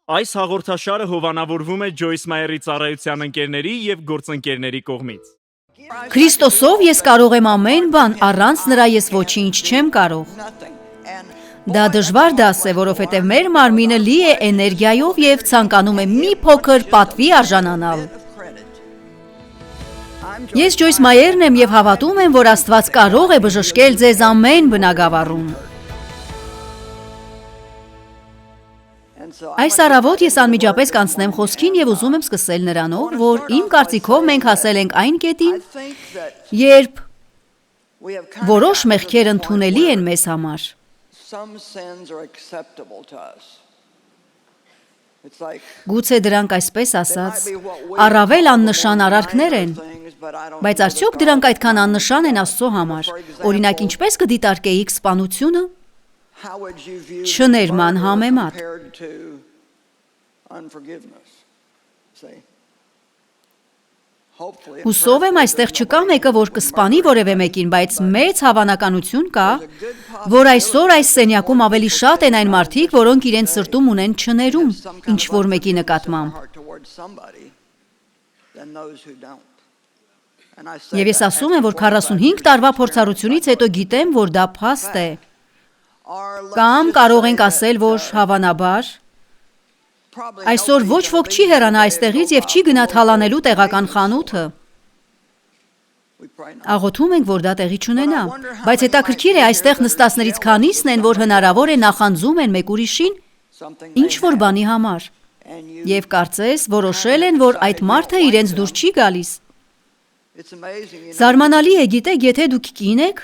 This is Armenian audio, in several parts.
Այս հաղորդաշարը հովանավորվում է Ջոյս Մայերի ծառայության ընկերների եւ գործընկերների կողմից։ Քրիստոսով ես կարող եմ ամեն բան, առանց նրա ես ոչինչ չեմ կարող։ Դա դժվար դաս է, որովհետև մեր մարմինը լի է էներգիայով եւ ցանկանում է մի փոքր պատվի արժանանալ։ Ես Ջոյս Մայերն եմ եւ հավատում եմ, որ Աստված կարող է բժշկել ձեզ ամեն բնագավառում։ Այս առավոտ ես անմիջապես կանցնեմ խոսքին եւ ուզում եմ սկսել նրանով, որ իմ կարծիքով մենք հասել ենք այն կետին, երբ որոշ մեղքեր ընդունելի են մեզ համար։ Գուցե դրանք այսպես ասած առավել աննշան արարքներ են, բայց արդյոք դրանք այդքան աննշան են Աստծո համար։ Օրինակ, ինչպես կդիտարկեիք սպանությունը չներման համեմատ։ Հուսով եմ այստեղ չկա մեկը, որ կսպանի որևէ մեկին, բայց մեծ հավանականություն կա, որ այսօր այս սենյակում ավելի շատ են այն մարդիկ, որոնք իրենց սրտում ունեն չներում, ինչ որ մեկի նկատմամբ։ Եվ ես ասում եմ, որ 45 տարվա փորձառությունից հետո գիտեմ, որ դա փաստ է։ Կամ կարող ենք ասել, որ հավանաբար այսօր ոչ ոք չի հեռանա այստեղից եւ չի գնա թալանելու տեղական խանութը։ Աղոթում ենք, որ դա տեղի չունենա, բայց հետաքրքիր է այստեղ նստածներից քանիսն են, որ հնարավոր է նախանձում են մեկ ուրիշին ինչ որ բանի համար եւ կարծես որոշել են, որ այդ մարդը իրենց դուր չի գալիս։ Զարմանալի է, գիտեք, եթե դուք կին եք,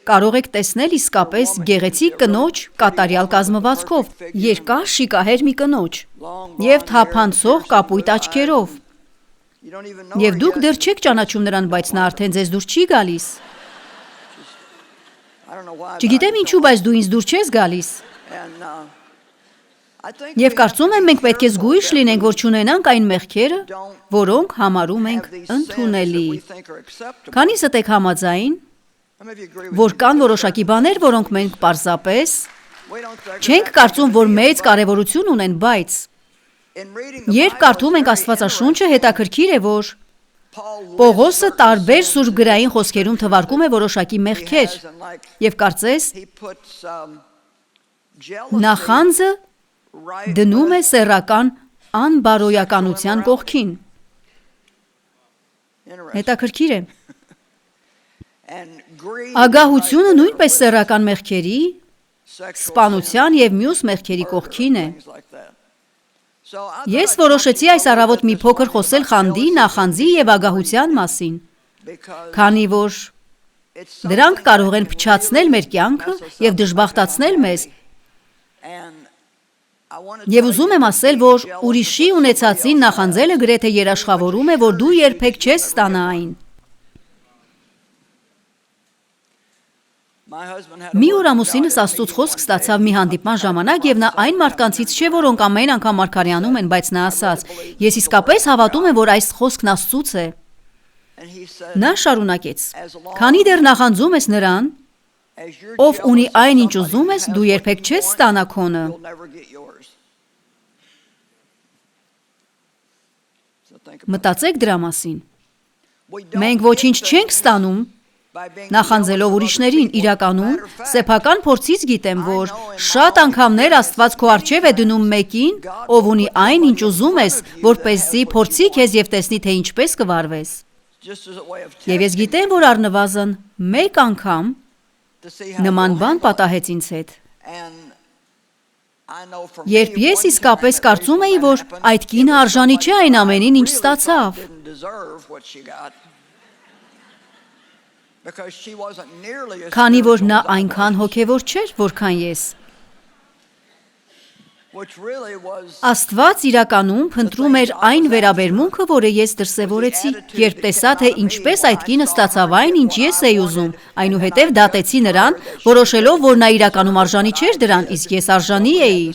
կարող եք տեսնել իսկապես գեղեցիկ կնոջ կատարյալ կազմվածքով, երկար շիկահեր մի կնոջ եւ թափանցող կապույտ աչքերով։ Եվ դուք դեռ չեք ճանաչում նրան, բայց նա արդեն ձեզ դուր չի գալիս։ Չգիտեմ ինչու, բայց դու ինձ դուր չես գալիս։ Եվ կարծում եմ մենք պետք է զգույշ լինենք, որ չունենանք այն մեղքերը, որոնք համարում ենք ընդունելի։ Քանիսդ եք համաձայն, որ կան որոշակի բաներ, որոնք մենք պարզապես չենք կարծում, որ մեծ կարևորություն ունեն, բայց երբ կարդում ենք Աստվածաշունչը, հետաքրքիր է, որ Պողոսը տարբեր սուրբգրային խոսքերում թվարկում է որոշակի մեղքեր եւ կարծես նախանձը դնում է սեռական անբարոյականության կողքին։ Հետաքրքիր է։ Ագահությունը նույնպես սեռական մեղքերի, սպանության եւ մյուս մեղքերի կողքին է։ Ես որոշեցի այս առավոտ մի փոքր խոսել խանդի, նախանձի եւ ագահության մասին, քանի որ դրանք կարող են փչացնել մեր կյանքը եւ դժբախտացնել մեզ։ Եվ ուզում եմ ասել, որ ուրիշի ունեցածին նախանձելը գրեթե երաշխավորում է, որ դու երբեք չես ստանա այն։ Մի օր ամուսինս Աստծուց խոսք ստացավ մի հանդիպման ժամանակ եւ նա այն մարդկանցից չէ, որոնք ամեն անգամ մարգարեանում են, բայց նա ասաց. ես իսկապես հավատում եմ, որ այս խոսքն Աստծուց է։ Նա շարունակեց. քանի դեռ նախանձում ես նրան, ով ունի այն ինչ ուզում ես, դու երբեք չես ստանա քոնը։ Մտածեք դրա մասին։ Մենք ոչինչ չենք ստանում նախանձելով ուրիշներին, իրականում սեփական փորձից գիտեմ, որ շատ անգամներ Աստված քո առջև է դնում մեկին, ով ունի այն, ինչ ուզում ես, որպեսզի փորձի քեզ եւ տեսնի, թե ինչպես կվարվես։ Եվ ես գիտեմ, որ առնվազն մեկ անգամ նման բան պատահեց ինձ հետ։ Երբ ես իսկապես կարծում էի, որ այդ կինը արժանի չէ այն ամենին, ինչ ստացավ։ Քանի որ նա այնքան հոգևոր չէր, որքան ես։ Աստված իրականում փնտրում էր այն վերաբերմունքը, որը ես դրսևորեցի, երբ տեսա, թե ինչպես այդ կինը ստացավ այն, ինչ ես էի ուզում, այնուհետև դատեցի նրան, որոշելով, որ նա իրականում արժանի չէր դրան, իսկ ես արժանի էի։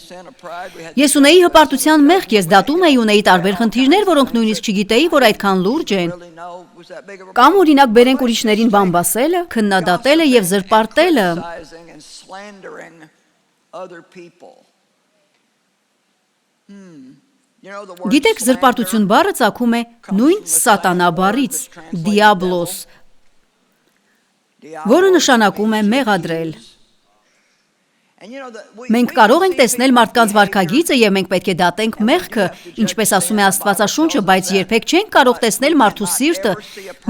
Ես ունեի հպարտության մեղք, ես դատում էի, ունեի տարբեր խնդիրներ, որոնք նույնիսկ չգիտեի, որ այդքան լուրջ են։ Կամ օրինակ բերենք ուրիշներին բամբասելը, քննադատելը եւ զրպարտելը։ Գիտեք, զրպարտություն բառը ծագում է նույն սատանա բառից, diablos, որը նշանակում է մեղադրել։ Մենք կարող ենք տեսնել մարդկանց վարքագիծը և մենք պետք է դատենք մեղքը, ինչպես ասում է Աստվածաշունչը, բայց երբեք չենք կարող տեսնել մարդու սիրտը,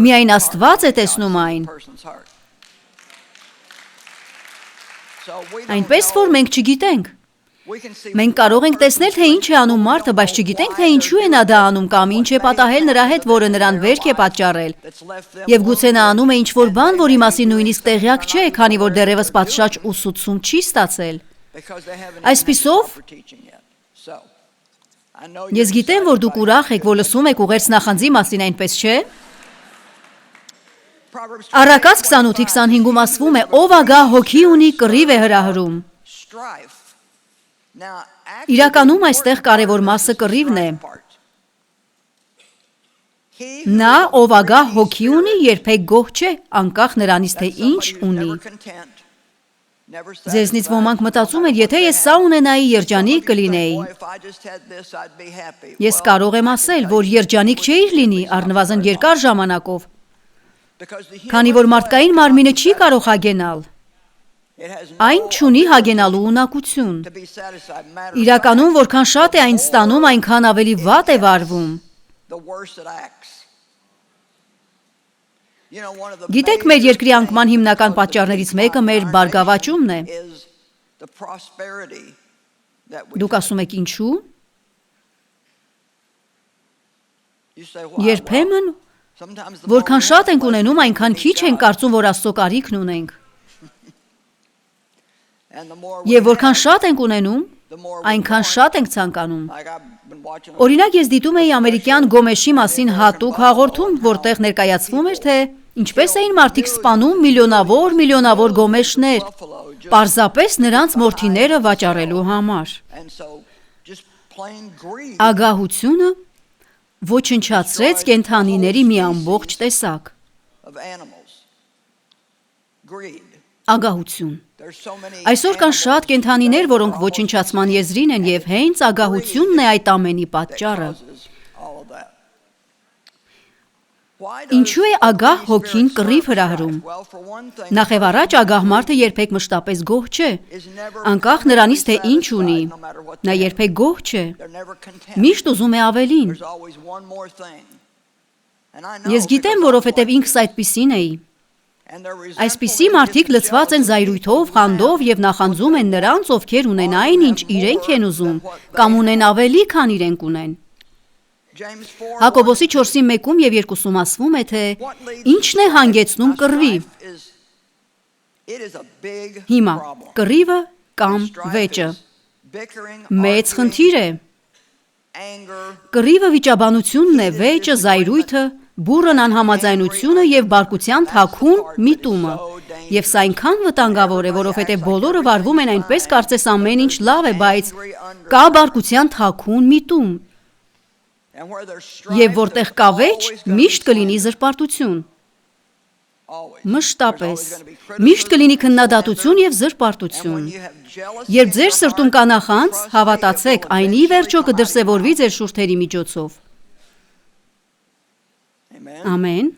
միայն Աստված է տեսնում այն։ Այնպես որ մենք չգիտենք։ Մենք կարող ենք տեսնել, թե ինչ է անում մարդը, բայց չգիտենք, թե ինչու է նա դա անում կամ ինչ է պատահել նրա հետ, որը նրան վերք է պատճառել։ Եվ գուցե նա անում է ինչ-որ բան, որի մասին նույնիսկ տեղյակ չէ, քանի որ դեռևս պատշաճ ուսուցում չի ստացել։ Այսպիսով, ես գիտեմ, որ դուք ուրախ եք, որ լսում եք ուղերձ նախանձի մասին, այնպես չէ։ Առակաց 28:25-ում ասվում է, ով ագահ հոգի ունի, կռիվ է հրահրում։ Իրականում այստեղ կարևոր մասը կռիվն է։ Նա, ով ագահ հոգի ունի, երբեք գոհ չէ, անկախ նրանից, թե ինչ ունի։ Ձեզնից ոմանք մտածում են, եթե ես սա ունենայի, երջանիկ կլինեի։ Ես կարող եմ ասել, որ երջանիկ չէիր լինի, առնվազն երկար ժամանակով, քանի որ մարդկային մարմինը չի կարող հագենալ։ Այն չունի հագենալու ունակություն։ Իրականում, որքան շատ է այն ստանում, այնքան ավելի վատ է վարվում։ Գիտեք, մեր երկրի անկման հիմնական պատճառներից մեկը մեր բարգավաճումն է։ Դուք ասում եք ինչու՞։ Երբեմն, որքան շատ ենք ունենում, այնքան քիչ ենք կարծում, որ Աստծո կարիքն ունենք։ Եվ որքան շատ ենք ունենում, այնքան շատ ենք ցանկանում։ Օրինակ, ես դիտում էի ամերիկյան Գոմեշի մասին հատուկ հաղորդում, որտեղ ներկայացվում էր, թե ինչպես էին մարդիկ սպանում միլիոնավոր գոմեշներ, պարզապես նրանց մորթիները վաճառելու համար։ Ագահությունը ոչնչացրեց կենդանիների մի ամբողջ տեսակ։ Ագահություն։ Այսօր կան շատ կենդանիներ, որոնք ոչնչացման եզրին են և հենց ագահությունն է այդ ամենի պատճառը։ Ինչու է ագահ հոգին կռիվ հրահրում։ Նախ և առաջ ագահ մարդը երբեք մշտապես գոհ չէ, անկախ նրանից, թե ինչ ունի, նա երբեք գոհ չէ, միշտ ուզում է ավելին։ Ես գիտեմ, որովհետև ինքս այդպիսին էի։ Այսպիսի մարդիկ լցված են զայրույթով, խանդով և նախանձում են նրանց, ովքեր ունեն այն, ինչ իրենք են ուզում, կամ ունեն ավելի, քան իրենք ունեն։ Հակոբոսի 4:1 և 2-ում ասվում է, թե ինչն է հանգեցնում կռվի։ Հիմա, կռիվը կամ վեճը մեծ խնդիր է։ Կռիվը վիճաբանությունն է, վեճը զայրույթը, բուռն անհամաձայնությունը և բարկության թաքուն միտումը։ Եվ սա այնքան վտանգավոր է, որովհետև բոլորը վարվում են այնպես, կարծես ամեն ինչ լավ է, բայց կա բարկության թաքուն միտում։ Եվ որտեղ կա վեճ, միշտ կլինի զրպարտություն։ Մշտապես։ Միշտ կլինի քննադատություն և զրպարտություն։ Երբ ձեր սրտում կա նախանձ, հավատացեք, այն ի վերջո կդրսևորվի ձեր շուրթերի միջոցով։ Ամեն։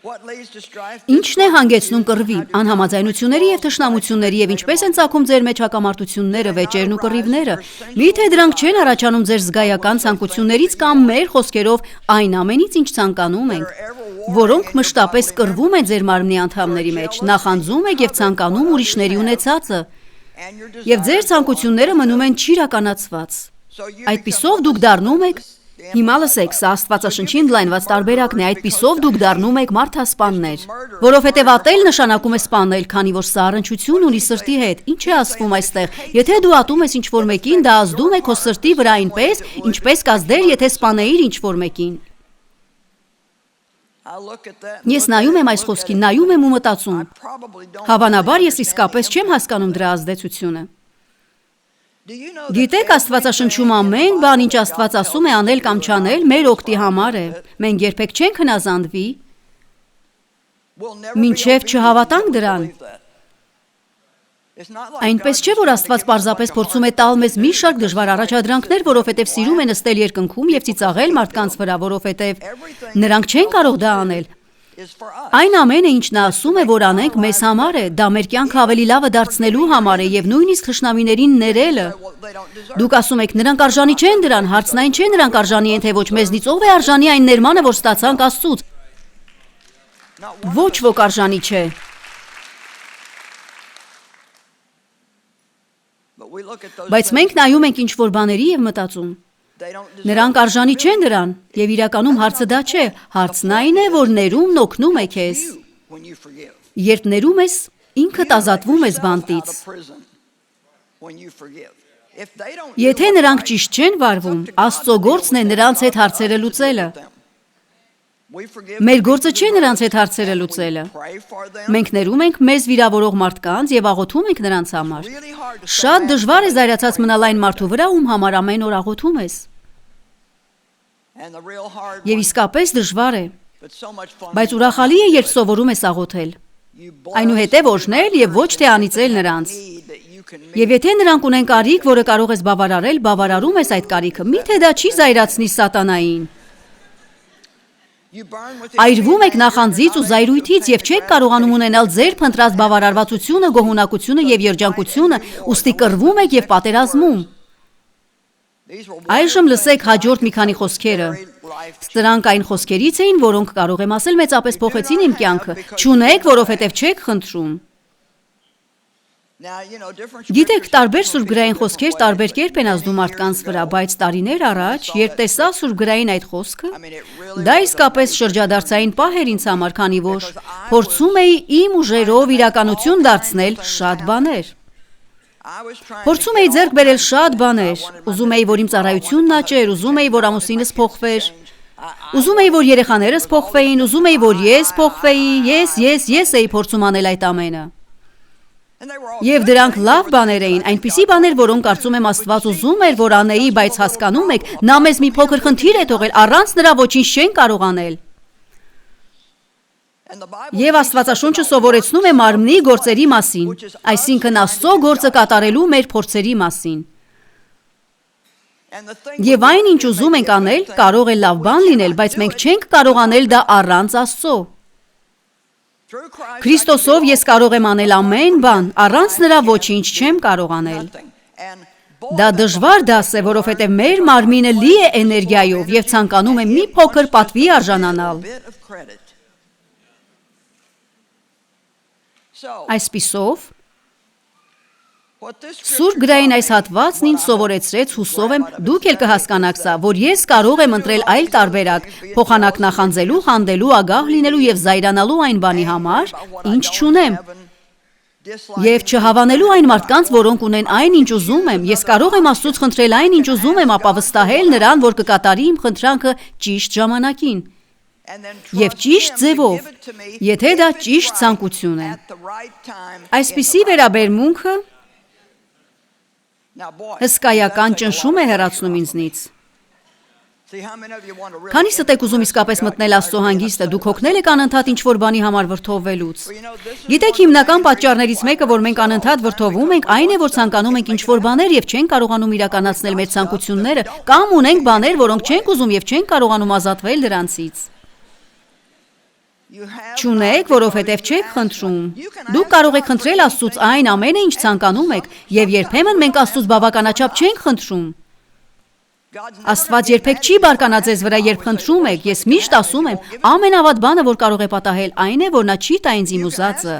Ինչն է հանգեցնում կռվի, անհամաձայնությունների և թշնամությունների և ինչպես են ծագում ձեր մեջ հակամարտությունները, վեճերն ու կռիվները։ Միթե դրանք չեն առաջանում ձեր զգայական ցանկություններից կամ մեր խոսքերով այն ամենից, ինչ ցանկանում ենք, որոնք մշտապես կռվում են ձեր մարմնի անդամների մեջ, նախանձում եք և ցանկանում ուրիշների ունեցածը, և ձեր ցանկությունները մնում են չիրականացված։ Այդպիսով դուք դառնում եք, հիմա լսեք, սա Աստվածաշնչի ընդլայնված տարբերակն է, այդպիսով դուք դառնում եք մարդասպաններ, որովհետև ատել նշանակում է սպանել, քանի որ սա առնչություն ունի սրտի հետ։ Ինչ է ասվում այստեղ։ Եթե դու ատում ես ինչ-որ մեկին, դա ազդում է քո սրտի վրա այնպես, ինչպես կազդեր, եթե սպանեիր ինչ-որ մեկին։ Ես նայում եմ այս խոսքին, նայում եմ ու մտածում, հավանաբար ես իսկապես չեմ հասկանում դրա ազդեցությունը։ Գիտեք, Աստվածաշնչում ամեն բան, ինչ Աստված ասում է անել կամ չանել, մեր օգտի համար է։ Մենք երբեք չենք հնազանդվի, մինչև չհավատանք դրան։ Այնպես չէ, որ Աստված պարզապես փորձում է տալ մեզ մի շարք դժվար առաջադրանքներ, որովհետև սիրում է նստել երկնքում եւ ծիծաղել մարդկանց վրա, որովհետև նրանք չեն կարող դա անել։ Այն ամենը, ինչ նա ասում է, որ անենք, մեզ համար է, դա մեր կյանքը ավելի լավը դարձնելու համար է եւ նույնիսկ թշնամիներին ներելը։ Դուք ասում եք, նրանք արժանի չեն դրան, հարցն այն չէ, նրանք արժանի են թե ոչ, մեզնից ով է արժանի այն ներմանը, որ ստացանք Աստծուց։ Ոչ ոք արժանի չէ։ Բայց մենք նայում ենք ինչ-որ բաների եւ մտածում. նրանք արժանի չեն դրան, եւ իրականում հարցը դա չէ, հարցն այն է, որ ներումն օգնում է քեզ։ Երբ ներում ես, ինքդ ազատվում ես բանտից։ Եթե նրանք ճիշտ չեն վարվում, Աստծո գործն է նրանց հետ հարցերը լուծելը։ Մեր գործը չէ նրանց հետ հարցերը լուծելը։ Մենք ներում ենք մեզ վիրավորող մարդկանց եւ աղոթում ենք նրանց համար։ Շատ դժվար է զայրացած մնալ այն մարդու վրա, ում համար ամեն օր աղոթում ես։ Եվ իսկապես դժվար է, բայց ուրախալի է, երբ սովորում ես աղոթել։ Այնուհետև օրհնել եւ ոչ թե անիծել նրանց։ Եվ եթե նրանք ունեն կարիք, որը կարող ես բավարարել, բավարարում ես այդ կարիքը։ Միթե դա չի զայրացնի սատանային։ Այրվում եք նախանձից ու զայրույթից եւ չեք կարողանում ունենալ ձեր փնտրած բավարարվածությունը, գոհունակությունը եւ երջանկությունը, ուստի կռվում եք եւ պատերազմում։ Այժմ լսեք հաջորդ մի քանի խոսքերը։ Սրանք այն խոսքերից էին, որոնք կարող եմ ասել մեծապես փոխեցին իմ կյանքը։ Չունեք, որովհետև չեք խնդրում։ Գիտեք, տարբեր սուրբգրային խոսքեր տարբեր կերպ են ազդում մարդկանց վրա, բայց տարիներ առաջ, երբ տեսա սուրբգրային այդ խոսքը, դա իսկապես շրջադարձային պահ էր ինձ համար, քանի որ փորձում էի իմ ուժերով իրականություն դարձնել շատ բաներ։ Փորձում էի ձեռք բերել շատ բաներ, ուզում էի, որ իմ ծառայությունն աճեր, ուզում էի, որ ամուսինս փոխվեր, ուզում էի, որ երեխաներս փոխվեին, ուզում էի, որ ես փոխվեի, ես էի փորձում անել այդ ամենը։ Եվ դրանք լավ բաներ էին, այնպիսի բաներ, որոնք կարծում եմ Աստված ուզում էր, որ անեի, բայց հասկանում եք, նա մեզ մի փոքր խնդիր է թողել, առանց նրա ոչինչ չեն կարող անել։ Եվ Աստվածաշունչը սովորեցնում է մարմնի գործերի մասին, այսինքն Աստծո գործը կատարելու մեր փորձերի մասին։ Եվ այն, ինչ ուզում ենք անել, կարող է լավ բան լինել, բայց մենք չենք կարող անել դա առանց Աստծո։ Քրիստոսով ես կարող եմ անել ամեն բան, առանց նրա ոչինչ չեմ կարող անել։ Դա դժվար դաս է, որովհետև մեր մարմինը լի է էներգիայով եւ ցանկանում է մի փոքր պատվի արժանանալ։ Այսպիսով, Սուրբ գրային այս հատվածն ինձ սովորեցրեց, հուսով եմ, դուք էլ կհասկանաք սա, որ ես կարող եմ ընտրել այլ տարբերակ, փոխանակ նախանձելու, խանդելու, ագահ լինելու եւ զայրանալու այն բանի համար, ինչ չունեմ։ Եվ չհավանելու այն մարդկանց, որոնք ունեն այն, ինչ ուզում եմ, ես կարող եմ Աստծուց խնդրել այն, ինչ ուզում եմ, ապա վստահել նրան, որ կկատարի իմ խնդրանքը ճիշտ ժամանակին։ Եվ ճիշտ ձևով, եթե դա ճիշտ ցանկություն է։ Այսպիսի վերաբերմունքը հսկայական ճնշում է հեռացնում ինձնից։ Քանիսդ եք ուզում իսկապես մտնել Աստծո հանգիստը, դուք հոգնել եք անընդհատ ինչ-որ բանի համար վրդովվելուց։ Գիտեք, հիմնական պատճառներից մեկը, որ մենք անընդհատ վրդովվում ենք, այն է, որ ցանկանում ենք ինչ-որ բաներ եւ չենք կարողանում իրականացնել մեր ցանկությունները, կամ ունենք բաներ, որոնք չենք ուզում եւ չենք կարողանում ազատվել դրանցից։ Չունեք, որովհետև չեք խնդրում։ Դուք կարող եք խնդրել Աստծուց այն ամենը, ինչ ցանկանում եք, եւ երբեմն մենք Աստծուց բավականաչափ չենք խնդրում։ Աստված երբեք չի բարկանա ձեզ վրա, երբ խնդրում եք, ես միշտ ասում եմ, ամենավատ բանը, որ կարող է պատահել, այն է, որ նա չի տա ինձ իմ ուզածը։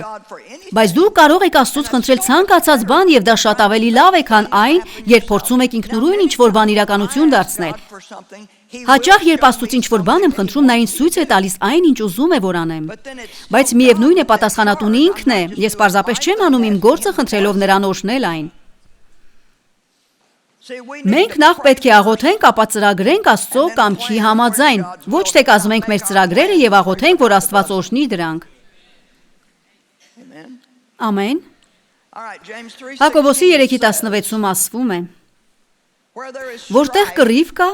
Բայց դուք կարող եք Աստծուց խնդրել ցանկացած բան, եւ դա շատ ավելի լավ է, քան այն, երբ փորձում եք ինքնուրույն ինչ-որ բան իրականություն դարձնել։ Հաճախ երբ Աստծուց ինչ-որ բան եմ խնդրում, նա ինձ ցույց է տալիս այն, ինչ ուզում է, որ անեմ։ Բայց միևնույն է, պատասխանատուն ինքն է, ես պարզապես չեմ անում իմ գործը խնդրելով նրան օրհնել այն։ Մենք նախ պետք է աղոթենք, ապա ծրագրենք Աստծո կամքի համաձայն, ոչ թե կազմենք մեր ծրագրերը եւ աղոթենք, որ Աստված օրհնի դրանք։ Ամեն։ Հակոբոսի 3:16-ում ասվում է. Որտեղ կռիվ կա,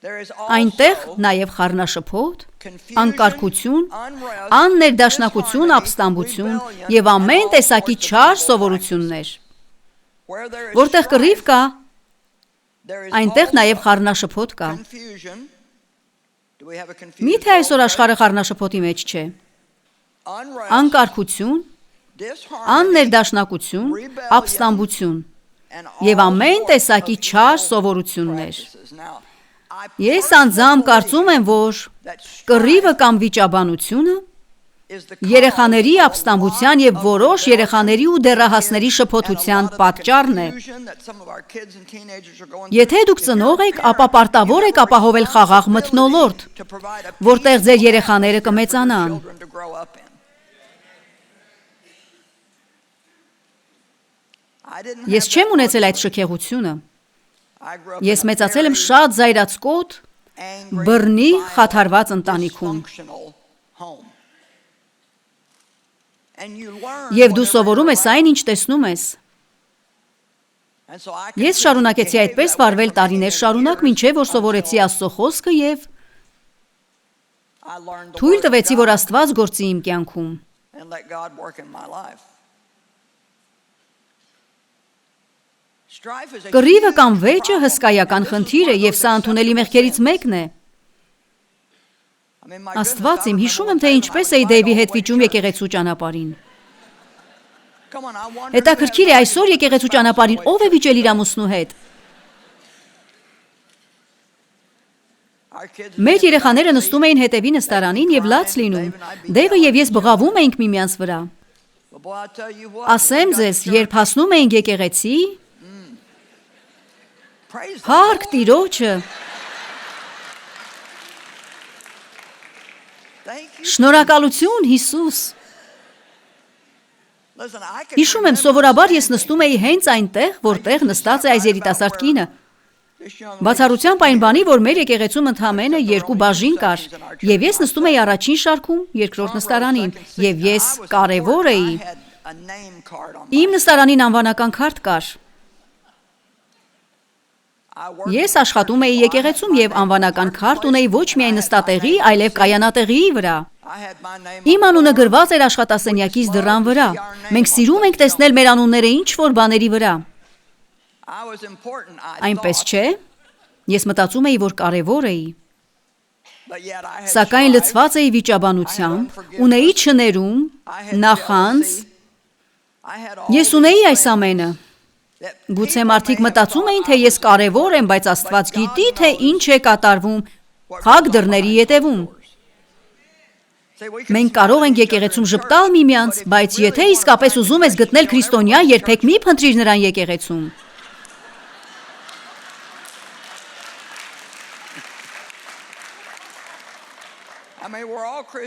Այնտեղ նաև խառնաշփոթ, անկարգություն, աններդաշնակություն, ապստամբություն և ամեն տեսակի չար սովորություններ։ Որտեղ կռիվ կա, այնտեղ նաև խառնաշփոթ կա։ Միթե այսօր աշխարհը խառնաշփոթի մեջ չէ։ Անկարգություն, աններդաշնակություն, ապստամբություն և ամեն տեսակի չար սովորություններ։ Ես անձամբ կարծում եմ, որ կռիվը կամ վիճաբանությունը երեխաների ապստամբության և որոշ երեխաների ու դեռահասների շփոթության պատճառն է։ Եթե դուք ծնող եք, ապա պարտավոր եք ապահովել խաղաղ մթնոլորտ, որտեղ ձեր երեխաները կմեծանան։ Ես չեմ ունեցել այդ շքեղությունը։ Ես մեծացել եմ շատ զայրացկոտ, բռնի խաթարված ընտանիքում։ Եվ դու սովորում ես այն, ինչ տեսնում ես։ Ես շարունակեցի այդպես վարվել տարիներ շարունակ, մինչև որ սովորեցի Աստծո խոսքը և թույլ տվեցի, որ Աստված գործի իմ կյանքում։ Կռիվը կամ վեճը հսկայական խնդիր է և սա ընդունելի մեղքերից մեկն է։ Աստված իմ, հիշում եմ, թե ինչպես էի Դեյվի հետ վիճում եկեղեցու ճանապարհին։ Հետաքրքիր է, այսօր եկեղեցու ճանապարհին ով է վիճել իր ամուսնու հետ։ Մեր երեխաները նստում էին հետևի նստարանին և լաց լինում։ Դեյվը և ես բղավում էինք միմյանց վրա։ Ասեմ ձեզ, երբ հասնում էինք եկեղեցի, Փառք Տիրոջը։ Շնորհակալություն Հիսուս։ Հիշում եմ, սովորաբար ես նստում էի հենց այնտեղ, որտեղ նստած է այս երիտասարդ կինը։ Բացառությամբ այն բանի, որ մեր եկեղեցում ընդամենը 2 բաժին կար, և ես նստում էի առաջին շարքում, երկրորդ նստարանին, և ես կարևոր էի։ Իմ նստարանին անվանական քարտ կար։ Ես աշխատում էի եկեղեցում և անվանական քարտ ունեի ոչ միայն նստատեղի, այլև կայանատեղիի վրա։ Իմ անունը գրված էր աշխատասենյակիս դռան վրա։ Մենք սիրում ենք տեսնել մեր անունները ինչ-որ բաների վրա։ Այնպես չէ։ Ես մտածում էի, որ կարևոր էի։ Սակայն լցված էի վիճաբանությամբ, ունեի չներում, նախանձ։ Ես ունեի այս ամենը։ Գուցե մարդիկ մտածում էին, թե ես կարևոր եմ, բայց Աստված գիտի, թե ինչ է կատարվում փակ դռների ետևում։ Մենք կարող ենք եկեղեցում ժպտալ միմյանց, բայց եթե իսկապես ուզում ես գտնել քրիստոնյա, երբեք մի փնտրիր նրան եկեղեցում։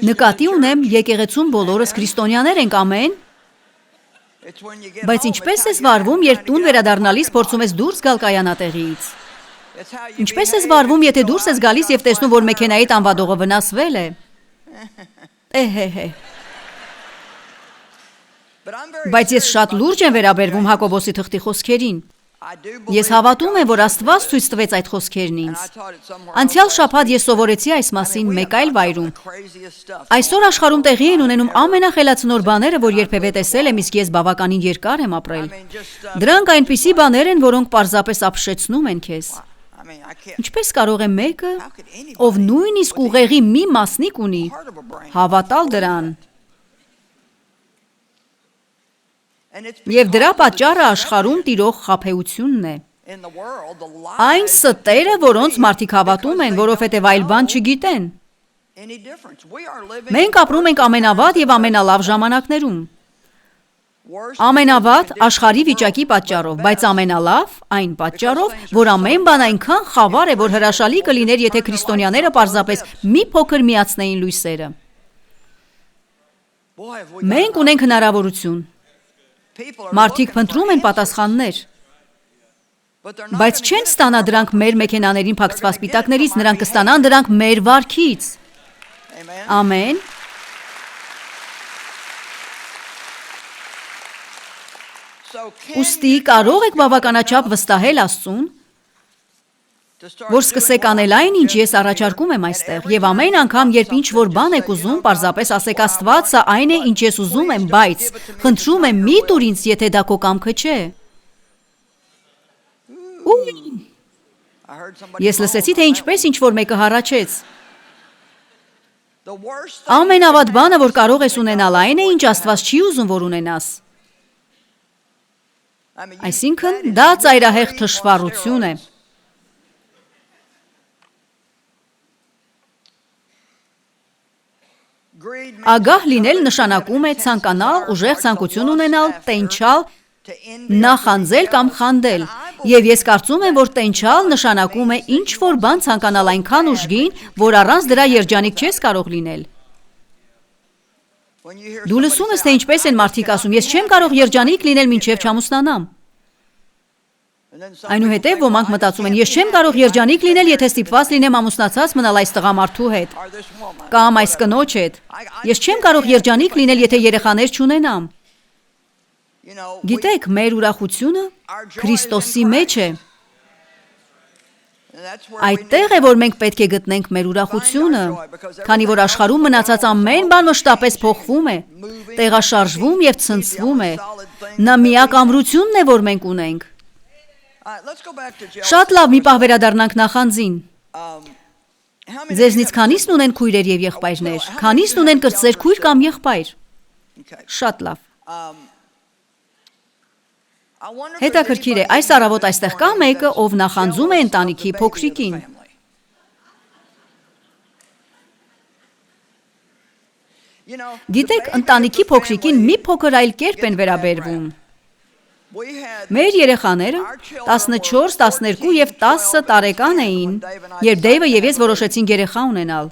Նկատի ունեմ, եկեղեցում բոլորս քրիստոնյաներ ենք, ամեն։ Բայց ինչպես ես վարվում, երբ տուն վերադառնալիս փորձում ես դուրս գալ կայանատեղիից։ Ինչպես ես վարվում, եթե դուրս ես գալիս և տեսնում, որ մեքենայիդ անվադողը վնասվել է։ Բայց ես շատ լուրջ եմ վերաբերվում Հակոբոսի թղթի խոսքերին։ Ես հավատում եմ, որ Աստված ցույց տվեց այդ խոսքերն ինձ։ Անցյալ շաբաթ ես սովորեցի այս մասին մեկ այլ վայրում։ Այսօր աշխարհում տեղի են ունենում ամենախելացնոր բաները, որ երբևէ տեսել եմ, իսկ ես բավականին երկար եմ ապրել։ Դրանք այնպիսի բաներ են, որոնք պարզապես ապշեցնում են քեզ։ Ինչպես կարող է մեկը, ով նույնիսկ ուղեղի մի մասնիկ ունի, հավատալ դրան։ Եվ դրա պատճառը աշխարհում տիրող խաբեությունն է։ Այն ստերը, որոնց մարդիկ հավատում են, որովհետև այլ բան չգիտեն։ Մենք ապրում ենք ամենավատ և ամենալավ ժամանակներում։ Ամենավատ աշխարհի վիճակի պատճառով, բայց ամենալավ այն պատճառով, որ ամեն բան այնքան խավար է, որ հրաշալի կլիներ, եթե քրիստոնյաները պարզապես մի փոքր միացնեին լույսերը։ Մենք ունենք հնարավորություն։ Մարդիկ փնտրում են պատասխաններ, բայց չեն ստանա դրանք մեր մեքենաներին փակցված սպիտակներից, նրանք կստանան դրանք մեր վարքից։ Ամեն։ Ուստի կարող եք բավականաչափ վստահել Աստծուն, որ սկսեք անել այն, ինչ ես առաջարկում եմ այստեղ, եւ ամեն անգամ, երբ ինչ-որ բան եք ուզում, պարզապես ասեք Աստված, սա այն է, ինչ ես ուզում եմ, բայց խնդրում եմ մի տուր ինձ, եթե դա քո կամքը չէ։ Ես լսեցի, թե ինչպես ինչ-որ մեկը հառաչեց։ Ամենավատ բանը, որ կարող ես ունենալ, այն է, ինչ Աստված չի ուզում, որ ունենաս։ Այսինքն, դա ծայրահեղ թշվառություն է։ Ագահ լինել նշանակում է ցանկանալ, ուժեղ ցանկություն ունենալ, տենչալ, նախանձել կամ խանդել։ Եվ ես կարծում եմ, որ տենչալ նշանակում է ինչ-որ բան ցանկանալ այնքան ուժգին, որ առանց դրա երջանիկ չես կարող լինել։ Դու լսում ես, թե ինչպես են մարդիկ ասում, ես չեմ կարող երջանիկ լինել մինչև չամուսնանամ։ Այնուհետև ոմանք մտածում են, ես չեմ կարող երջանիկ լինել, եթե ստիպված լինեմ ամուսնացած մնալ այս տղամարդու հետ կամ այս կնոջ հետ։ Ես չեմ կարող երջանիկ լինել, եթե երեխաներ չունենամ։ Գիտեք, մեր ուրախությունը Քրիստոսի մեջ է։ Այդտեղ է, որ մենք պետք է գտնենք մեր ուրախությունը, քանի որ աշխարհում մնացած ամեն բան մշտապես փոխվում է, տեղաշարժվում եւ ցնցվում է։ Նա միակ ամրությունն է, որ մենք ունենք։ Շատ լավ, մի պահ վերադառնանք նախանձին։ Ձեզնից քանիսն ունեն քույրեր եւ եղբայրներ։ Քանիսն ունեն կրտսեր քույր կամ եղբայր։ Շատ լավ։ Հետաքրքիր է, այս առավոտ այստեղ կա մեկը, ով նախանձում է ընտանիքի փոքրիկին։ Գիտեք, ընտանիքի փոքրիկին մի փոքր այլ կերպ են վերաբերվում։ Մեր երեխաները 14, 12 եւ 10 տարեկան էին, երբ Դեյվը եւ ես որոշեցինք երեխա ունենալ։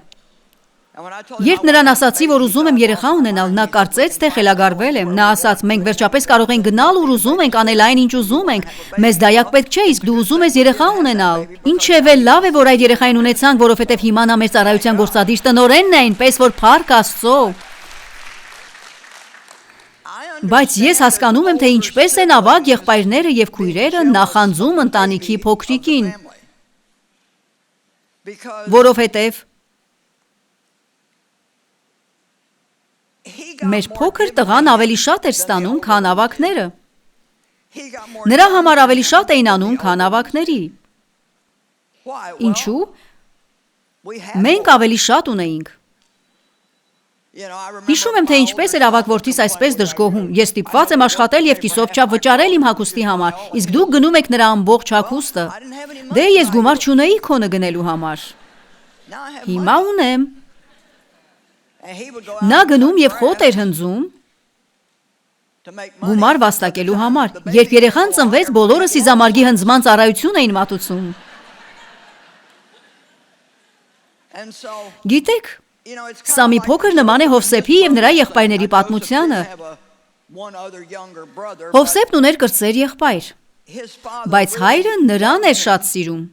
Երբ նրան ասացի, որ ուզում եմ երեխա ունենալ, նա կարծեց, թե խելագարվել եմ։ Նա ասաց, մենք վերջապես կարող ենք գնալ ու ուզում ենք անել այն, ինչ ուզում ենք։ Մեզ դայակ պետք չէ, իսկ դու ուզում ես երեխա ունենալ։ Ինչևէ լավ է, որ այդ երեխային ունեցանք, որովհետև հիմա նա մեր ծառայության գործադիր տնօրենն է, այնպես որ փառք Աստծո։ Բայց ես հասկանում եմ, թե ինչպես են ավագ եղբայրները եւ քույրերը նախանձում ընտանիքի փոքրիկին, որովհետև մեր փոքր տղան ավելի շատ էր ստանում, քան ավագները։ Նրա համար ավելի շատ էին անում, քան ավագների։ Ինչու՞։ Մենք ավելի շատ ունեինք։ Հիշում եմ, թե ինչպես էր ավագ որդիս այսպես դժգոհում։ Ես ստիպված եմ աշխատել եւ կիսով չափ վճարել իմ հագուստի համար, իսկ դուք գնում եք նրա ամբողջ հագուստը։ Դե ես գումար չունեի քոնը գնելու համար։ Հիմա ունեմ։ Նա գնում եւ խոտ էր հնձում գումար վաստակելու համար։ Երբ երեխան ծնվեց, բոլորը սիզամարգի հնձման ծառայություն էին մատուցում։ Գիտեք, սա մի փոքր նման է Հովսեփի եւ նրա եղբայրների պատմությանը։ Հովսեփն ուներ կրտսեր եղբայր, բայց հայրը նրան էր շատ սիրում։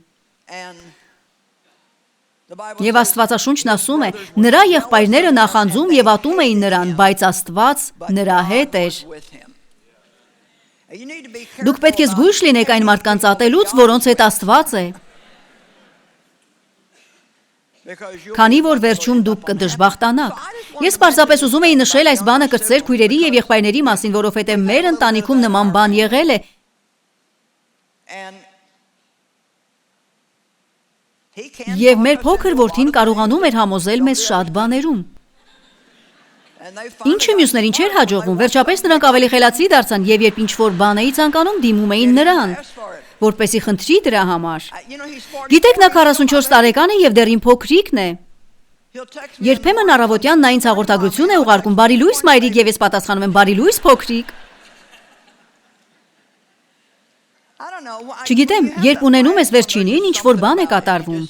Եվ Աստվածաշունչն ասում է, նրա եղբայրները նախանձում եւ ատում էին նրան, բայց Աստված նրա հետ էր։ Դուք պետք է զգույշ լինեք այն մարդկանց ատելուց, որոնց հետ Աստված է։ Քանի որ վերջում դուք կդժբախտանաք։ Ես պարզապես ուզում էի նշել այս բանը կրտսեր քույրերի եւ եղբայրների մասին, որովհետեւ մեր ընտանիքում նման բան եղել է։ Եվ մեր փոքր որդին կարողանում էր համոզել մեզ շատ բաներում։ Ինչը մյուսներին չէր հաջողվում, վերջապես նրանք ավելի խելացի դարձան եւ երբ ինչ-որ բան էի ցանկանում, դիմում էին նրան, որպեսզի խնդրի դրա համար։ Գիտեք, նա 44 տարեկան է եւ դեռ իմ փոքրիկն է։ Երբեմն առավոտյան նա ինձ հաղորդագրություն է ուղարկում, բարի լույս մայրիկ, եւ ես պատասխանում եմ, բարի լույս փոքրիկ։ Չգիտեմ, երբ ունենում ես վերջինին, ինչ-որ բան է կատարվում։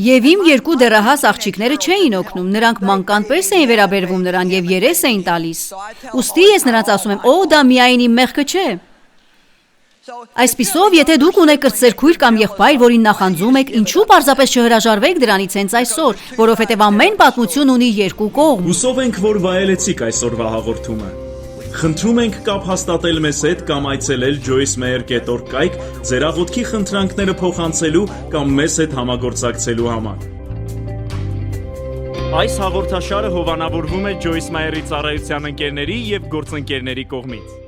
Եվ իմ երկու դեռահաս աղջիկները չէին օգնում, նրանք մանկան պես էին վերաբերվում նրան եւ երես էին տալիս։ Ուստի ես նրանց ասում եմ, օ, դա միայն իմ մեղքը չէ։ Այսպիսով, եթե դուք ունեք կրտսեր քույր կամ եղբայր, որին նախանձում եք, ինչու պարզապես չհրաժարվեք դրանից հենց այսօր, որովհետեւ ամեն պատմություն ունի երկու կողմ։ Հուսով ենք, որ վայելեցիք այսօրվա հաղորդումը։ Խնդրում ենք կապ հաստատել մեզ հետ կամ այցելել joycemeyer.org կայք ձեր աղոթքի խնդրանքները փոխանցելու կամ մեզ հետ համագործակցելու համար։ Այս հաղորդաշարը հովանավորվում է Joyce Meyer-ի ծառայության ընկերների եւ գործընկերների կողմից։